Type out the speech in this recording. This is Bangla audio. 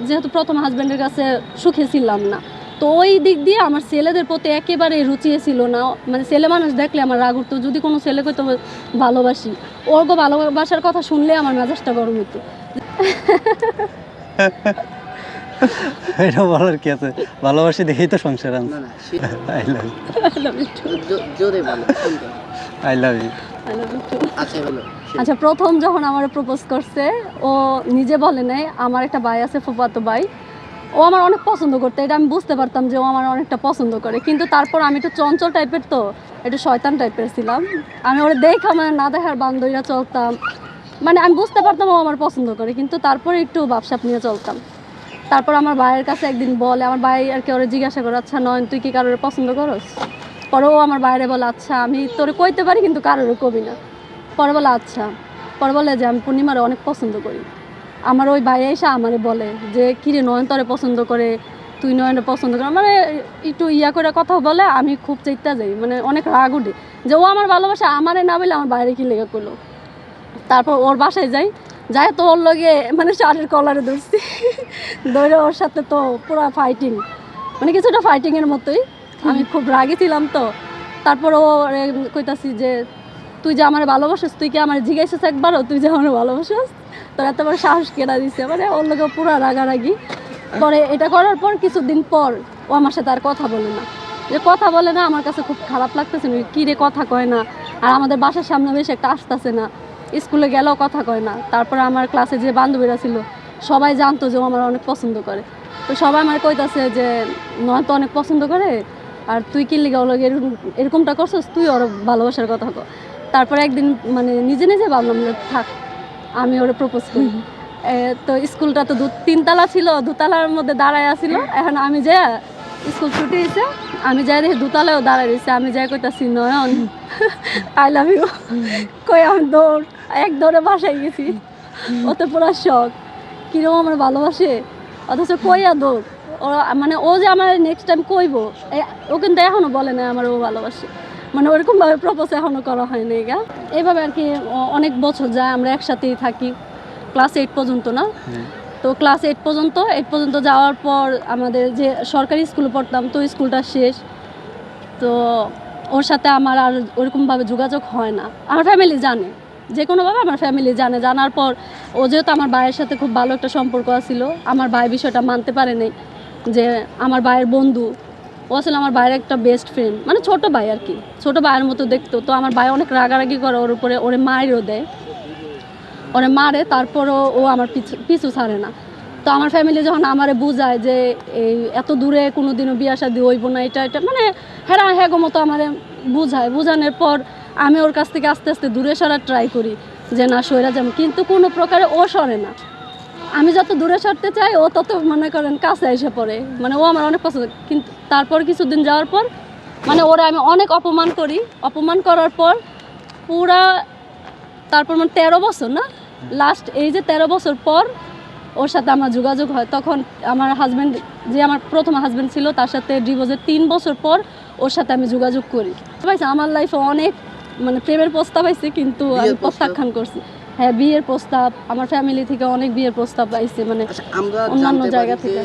যেহেতু প্রথম হাজব্যান্ডের কাছে সুখে ছিলাম না, তো ওই দিক দিয়ে আমার ছেলেদের প্রতি একেবারে রুচিয়ে ছিল না। মানে ছেলে মানুষ দেখলে আমার রাগ উঠতো, যদি কোনো ছেলেকে তো ভালোবাসি, ওর ভালোবাসার কথা শুনলে আমার মেজাজটা গরম হতো। এটা বলার কি আছে, ভালোবাসি দেখেই তো সংসার আনছে। I love I love you. আচ্ছা, প্রথম যখন আমার প্রপোজ করছে, ও নিজে বলে নাই, আমার একটা ভাই আছে, ফুফাতো ভাই, ও আমার অনেক পছন্দ করতো, এটা আমি বুঝতে পারতাম যে ও আমার অনেকটা পছন্দ করে। কিন্তু তারপর আমি একটু চঞ্চল টাইপের, তো একটু শয়তান টাইপের ছিলাম। আমি ওরা দেখা মানে না দেখার বান্ধবীরা চলতাম, মানে আমি বুঝতে পারতাম ও আমার পছন্দ করে, কিন্তু তারপরে একটু ভাবসাব নিয়ে চলতাম। তারপর আমার ভাইয়ের কাছে একদিন বলে, আমার ভাই আর কি ওরা জিজ্ঞাসা করে, আচ্ছা নয়ন তুই কি কারোর পছন্দ করস? পরে ও আমার বাইরে বলে, আচ্ছা আমি তোরে কইতে পারি কিন্তু কারোর কবি না। পরে বলে আচ্ছা, পরে বলে যে আমি পূর্ণিমারে অনেক পছন্দ করি। আমার ওই ভাই এসে আমারে বলে যে কিরে নয়ন তোরে পছন্দ করে, তুই নয়নের পছন্দ কর, মানে একটু ইয়া করে কথা বলে। আমি খুব চেষ্টা যাই, মানে অনেক রাগ উঠে যে ও আমার ভালোবাসা আমারে না বলে আমার বাইরে কি লেগে করলো। তারপর ওর বাসায় যাই তো ওর লগে মানে শাড়ির কলারে ধরছি, ধরে ওর সাথে তো পুরো ফাইটিং, মানে কিছুটা ফাইটিংয়ের মতোই। আমি খুব রাগী ছিলাম তো। তারপর ও কইতাছি যে তুই যে আমার ভালোবাসিস, তুই কি আমার জিজ্ঞাসিস একবারও তুই যে আমার ভালোবাসিস? তোর এত বড় সাহস কেনা দিছে, মানে ওর লোকে পুরো রাগারাগি। পরে এটা করার পর কিছুদিন পর ও আমার সাথে আর কথা বলে না। যে কথা বলে না, আমার কাছে খুব খারাপ লাগতেছে, কী রে কথা কয় না। আর আমাদের বাসার সামনে বেশি একটা আসতেছে না, স্কুলে গেলেও কথা কয় না। তারপরে আমার ক্লাসে যে বান্ধবীরা ছিল সবাই জানতো যে ও আমার অনেক পছন্দ করে। তো সবাই আমার কইতাছে যে নয় তো অনেক পছন্দ করে, আর তুই কি লিগা ওর লগে এরকমটা করছিস, তুই ওর ভালোবাসার কথা কর। তারপরে একদিন মানে নিজে নিজে ভাবলাম যে থাক, আমি ওরে প্রপোজ করি। তো স্কুলটা তো তিনতলা ছিল, দোতলার মধ্যে দাঁড়ায় আসছিল। এখন আমি যে স্কুল ছুটি হয়েছে, আমি যাই দেখি দোতলায়ও দাঁড়ায় রয়েছে। আমি যাই কইতাছি নয়ন আই লাভ ইউ কই, আমি দৌড়ে বাসায় গেছি। ও তো পুরো শখ, কিরকম আমার ভালোবাসে, অথচ কইয়া দৌড়। ওরা মানে ও যে আমার নেক্সট টাইম কইব, ও কিন্তু এখনও বলে না আমার ও ভালোবাসে, মানে ওরকমভাবে প্রপোজ এখনও করা হয়নি গা। এইভাবে আর কি অনেক বছর যায়, আমরা একসাথেই থাকি ক্লাস 8 পর্যন্ত না। তো ক্লাস 8 পর্যন্ত যাওয়ার পর আমাদের যে সরকারি স্কুলে পড়তাম, তো স্কুলটা শেষ। তো ওর সাথে আমার আর ওরকমভাবে যোগাযোগ হয় না। আমার ফ্যামিলি জানে, যে কোনোভাবে আমার ফ্যামিলি জানার পর ও যেহেতু আমার ভাইয়ের সাথে খুব ভালো একটা সম্পর্ক ছিল, আমার ভাই বিষয়টা মানতে পারে নাই যে আমার ভাইয়ের বন্ধু ও আসলে আমার ভাইয়ের একটা বেস্ট ফ্রেন্ড, মানে ছোটো ভাই আর কি, ছোটো ভাইয়ের মতো দেখতো। তো আমার ভাই অনেক রাগারাগি করে ওর উপরে, ওরে মায়েরও দেয়, ওরে মারে, তারপরও ও আমার পিছু ছাড়ে না। তো আমার ফ্যামিলি যখন আমারে বুঝায় যে এই এত দূরে কোনো দিনও বিয়া শাদী হইব না, এটা মানে হ্যাগো মতো আমারে বুঝানোর পর আমি ওর কাছ থেকে আস্তে আস্তে দূরে সরার ট্রাই করি যে না সইরা যাবো, কিন্তু কোনো প্রকারে ও সরে না। আমি যত দূরে সরতে চাই ও তত মনে করেন কাছে এসে পড়ে, মানে ও আমার অনেক পছন্দ। কিন্তু তারপর কিছুদিন যাওয়ার পর মানে ওরা আমি অনেক অপমান করার পর পুরা, তারপর মানে 13 বছর না, লাস্ট এই যে 13 বছর পর ওর সাথে আমার যোগাযোগ হয়। তখন আমার হাজব্যান্ড, যে আমার প্রথম হাজব্যান্ড ছিল, তার সাথে ডিভোর্সের 3 বছর পর ওর সাথে আমি যোগাযোগ করি। আমার লাইফে অনেক মানে প্রেমের প্রস্তাব আইছে, কিন্তু আমি প্রত্যাখ্যান করছি। হ্যাঁ, বিয়ের প্রস্তাব, আমার ফ্যামিলি থেকে অনেক বিয়ের প্রস্তাব আইছে, মানে অন্যান্য জায়গা থেকে।